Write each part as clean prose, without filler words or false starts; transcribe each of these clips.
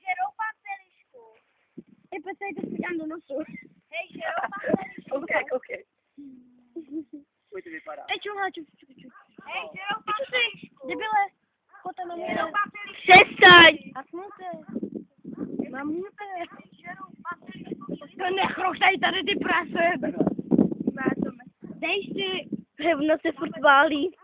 Žeroupat celišku. Hej, pojď se to spíkám do nosu. Hej, žeroupat celišku. OK. Pojď to vypadá. Hej, čuha, čuh. Hej, žeroupat celišku. Debile. Potom na mě. Žeroupat celišku. Přestaň. A smute. Mamute. Žeroupat celišku. To nechrochtaj tady ty prase. Dej si. Hevno se furt válí.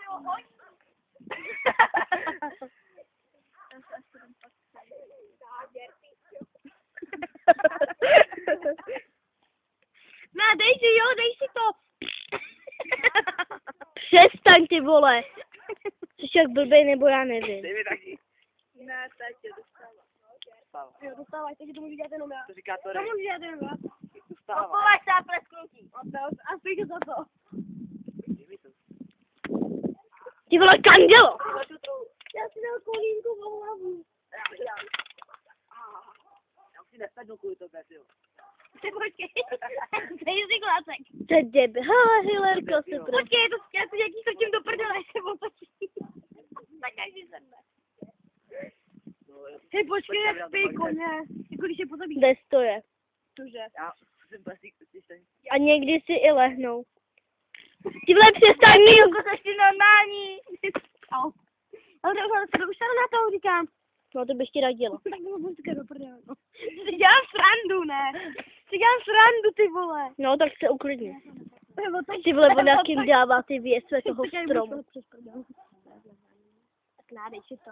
No, dej si to. Přestaň, ty vole. Jsi jak blbej, nebo já nevím. Dej mi taky. Ne, teď je dostává. Jo, dostávaj, takže to můžu dělat jenom já. To říká to To můžu dělat jenom já. Dostává. Opovaž se a plesknutí. A spíš za to. Dej mi to. Ty vole, kandelo. Já si dal kolínku v hlavu. Já už si nesednu kvůli tobě, jo. Ty počkej. Dej si klacek. To je debil. Hele, Hilerko, super. Počkej, to zkrátka, jaký to tím do prdele se otočí. Tak každý sedne. Hej, počkej, jak spí koně. Jako když je po tobě. Kde to je? Cože? Já jsem plesík, slyšej. A někdy si i lehnou. Ty vole, přestaň, Milko, jsi ty normální. Au. Ale to už tady na to říkám. No, to bych ti radila. Tak bylo počkej do prdele. Ty dělám srandu, ne? Ty dělám srandu, ty vole. No, tak se uklidni. Ty vole, on jakým dává ty věsve toho stromu. Tak nádej si to.